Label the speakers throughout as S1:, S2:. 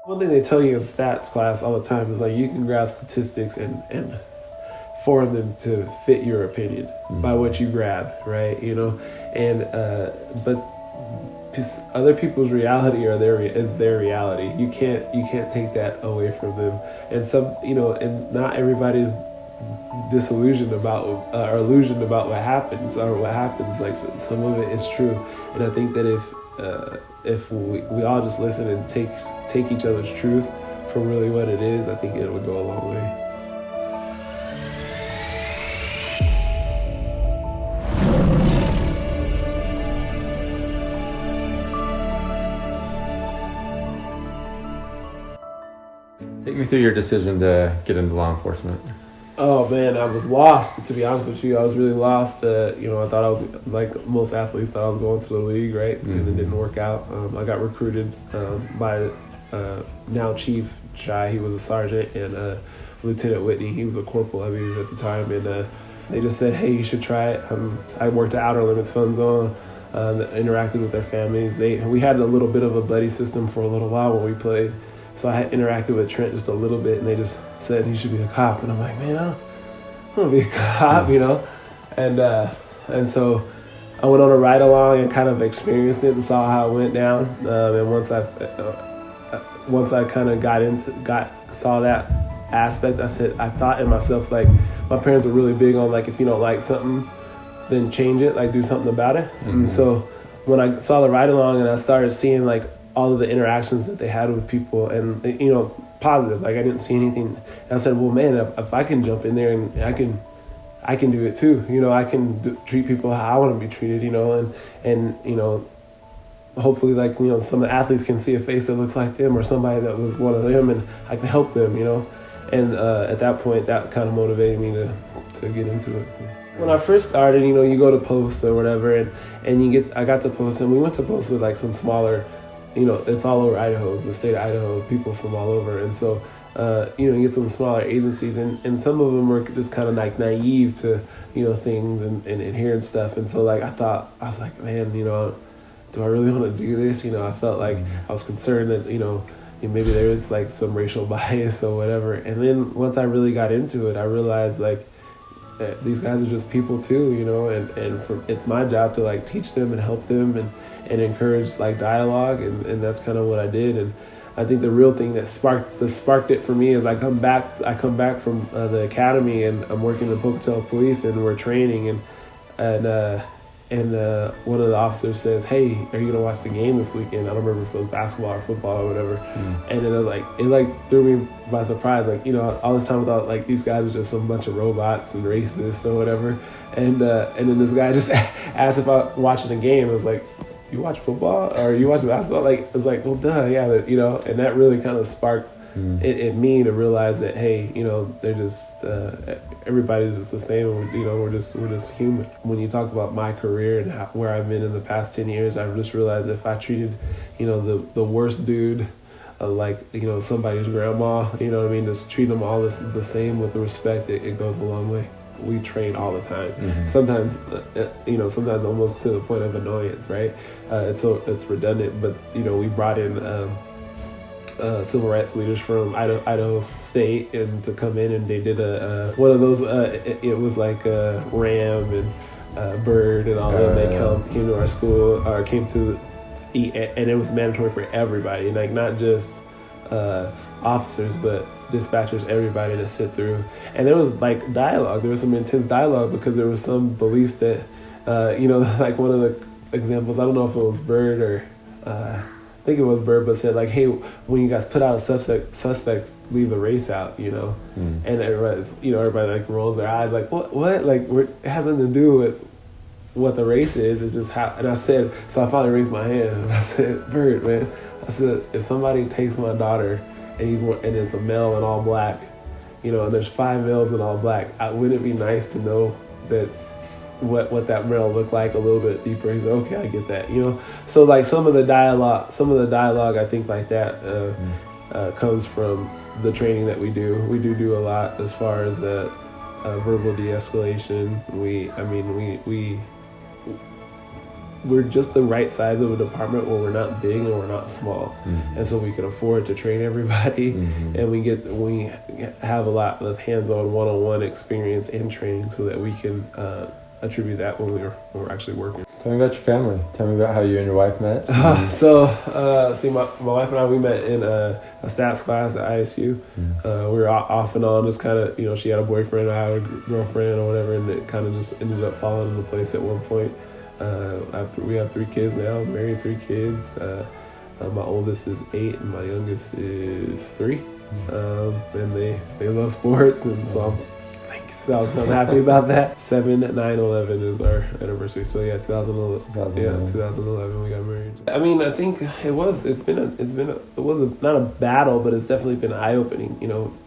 S1: One thing they tell you in stats class all the time is like you can grab statistics and form them to fit your opinion by what you grab, right? And but other people's reality is their reality. You can't take that away from them. And and not everybody's disillusioned about or illusioned about what happens or what happens. Like some of it is true, and I think that if we all just listen and take each other's truth for really what it is, I think it would go a long way.
S2: Take me through your decision to get into law enforcement.
S1: Oh man, I was lost, to be honest with you. I was really lost. I thought I was, like most athletes, thought I was going to the league, right? Mm-hmm. And it didn't work out. I got recruited by now Chief Shy. He was a sergeant, and Lieutenant Whitney. He was a corporal, I believe, at the time. And they just said, hey, you should try it. I worked at Outer Limits Fun Zone, interacted with their families. We had a little bit of a buddy system for a little while when we played. So I had interacted with Trent just a little bit, and they just said he should be a cop. And I'm like, man, I don't want to be a cop, And so I went on a ride along and kind of experienced it and saw how it went down. And once I kind of saw that aspect, I thought in myself, like, my parents were really big on, like, if you don't like something, then change it, like, do something about it. Mm-hmm. And so when I saw the ride along and I started seeing, like, all of the interactions that they had with people and, positive, like I didn't see anything. And I said, well, man, if I can jump in there and I can do it too. I can treat people how I want to be treated, and hopefully, like, some athletes can see a face that looks like them or somebody that was one of them, and I can help them, and at that point, that kind of motivated me to get into it. So when I first started, you go to post or whatever, and I got to post, and we went to post with like some smaller, it's all over Idaho, the state of Idaho, people from all over. And so, you get some smaller agencies, and some of them were just kind of like naive to, things and hearing stuff. And so, like, I was like, man, do I really want to do this? I felt like I was concerned that, maybe there is like some racial bias or whatever. And then once I really got into it, I realized, like, these guys are just people too, and it's my job to, like, teach them and help them and encourage, like, dialogue, and that's kind of what I did. And I think the real thing that sparked it for me is I come back from the academy, and I'm working in the Pocatello police, and we're training, and one of the officers says, hey, are you gonna watch the game this weekend? I don't remember if it was basketball or football or whatever. And then it threw me by surprise, like, all this time I thought, like, these guys are just some bunch of robots and racists or whatever. And then this guy just asked if I was watching the game. I was like, you watch football or you watch basketball? Like, it was like, well, duh, yeah, and that really kind of sparked it in me to realize that, hey, they're just everybody's just the same. We're just human. When you talk about my career and where I've been in the past 10 years, I've just realized if I treated, the worst dude like, somebody's grandma, just treat them all the same with the respect, it goes a long way. We train all the time. Mm-hmm. Sometimes, sometimes almost to the point of annoyance, right? It's redundant, but, we brought in civil rights leaders from Idaho State and to come in, and they did one of those. It was like Ram and Bird and all of them. They came to our school or came to eat, and it was mandatory for everybody, like not just officers, but dispatchers, everybody to sit through. And there was like dialogue. There was some intense dialogue because there was some beliefs that, like one of the examples. I don't know if it was Bird or. I think it was Bird, but said, like, hey, when you guys put out a suspect, leave the race out, And everybody like rolls their eyes like, what? Like, it has nothing to do with what the race is. It's just how. And I said, so I finally raised my hand and I said, Bird, man, I said, if somebody takes my daughter and it's a male in all black, and there's 5 males in all black, wouldn't it be nice to know that what that male looked like a little bit deeper? He's like, okay, I get that, So like some of the dialogue, I think like that comes from the training that we do. We do a lot as far as verbal de-escalation. we're just the right size of a department where we're not big and we're not small, and so we can afford to train everybody, and we have a lot of hands-on, one-on-one experience and training, so that we can attribute that when we're actually working.
S2: Tell me about your family. Tell me about how you and your wife met.
S1: See, my wife and I, we met in a stats class at ISU. We were off and on, just kind of, she had a boyfriend, I had a girlfriend or whatever, and it kind of just ended up falling into place at one point. We have 3 kids now, married, 3 kids. My oldest is 8 and my youngest is 3. And they love sports, and so I'm happy about that. 7, 9, 11 is our anniversary. So yeah, 2011. Yeah, 2011 we got married. I mean, I think it was not a battle, but it's definitely been eye-opening.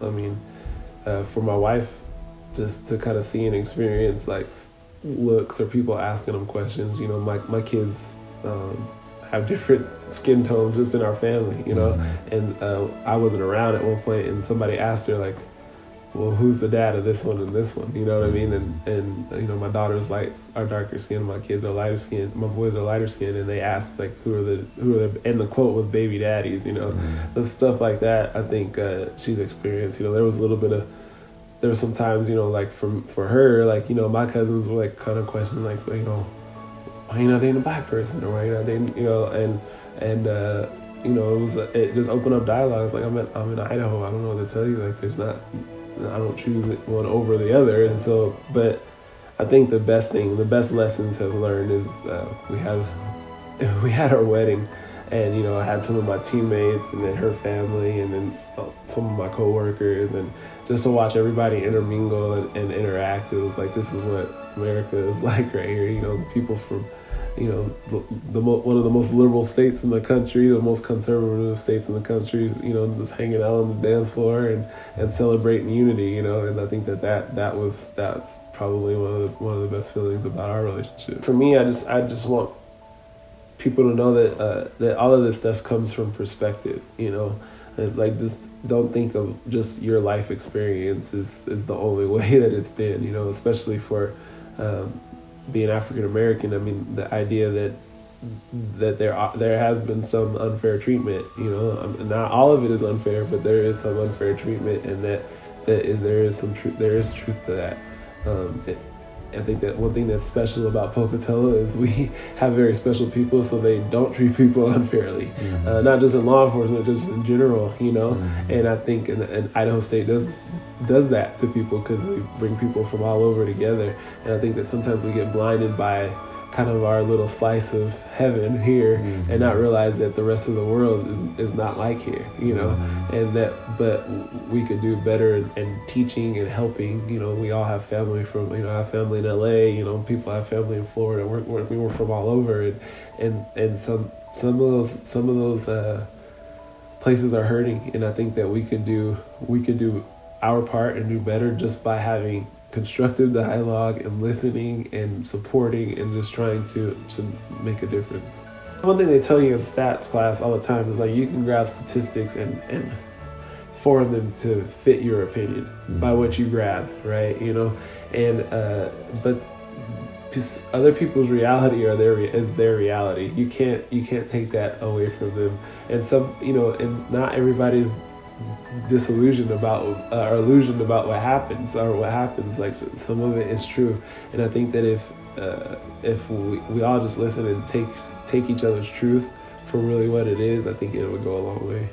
S1: I mean, for my wife, just to kind of see and experience like looks or people asking them questions. My kids have different skin tones just in our family. And I wasn't around at one point, and somebody asked her like, well, who's the dad of this one and this one? You know what I mean? And my daughter's are darker skin, my kids are lighter skin, my boys are lighter skin, and they asked like who are the and the quote was baby daddies, the stuff like that. I think she's experienced. There was a little bit of, there were some times, like for her, like, my cousins were like kind of questioning like, why are you not dating a black person, or why are you not dating, it just opened up dialogues. Like I'm in Idaho, I don't know what to tell you. Like I don't choose one over the other. And so, but I think the best lessons I've learned is we had our wedding, and I had some of my teammates and then her family and then some of my coworkers, and just to watch everybody intermingle and interact, it was like, this is what America is like right here. People from one of the most liberal states in the country, the most conservative states in the country, just hanging out on the dance floor and celebrating unity, and I think that's probably one of the best feelings about our relationship. For me, I just want people to know that all of this stuff comes from perspective. It's like, just don't think of just your life experience is the only way that it's been, especially for being African American. I mean, the idea that there has been some unfair treatment, not all of it is unfair, but there is some unfair treatment, and that there is truth to that. I think that one thing that's special about Pocatello is we have very special people, so they don't treat people unfairly, not just in law enforcement, just in general, And I think and Idaho State does that to people, because they bring people from all over together. And I think that sometimes we get blinded by kind of our little slice of heaven here, and not realize that the rest of the world is not like here, but we could do better in teaching and helping. We all have family from, I have family in LA, people have family in Florida. We're from all over, and some of those places are hurting, and I think that we could do our part and do better just by having constructive dialogue and listening and supporting and just trying to make a difference. One thing they tell you in stats class all the time is like, you can grab statistics and form them to fit your opinion by what you grab, right? But other people's reality is their reality. You can't take that away from them. And and not everybody's disillusioned about or illusioned about what happens. Like, some of it is true, and I think that if we all just listen and take each other's truth for really what it is, I think it would go a long way.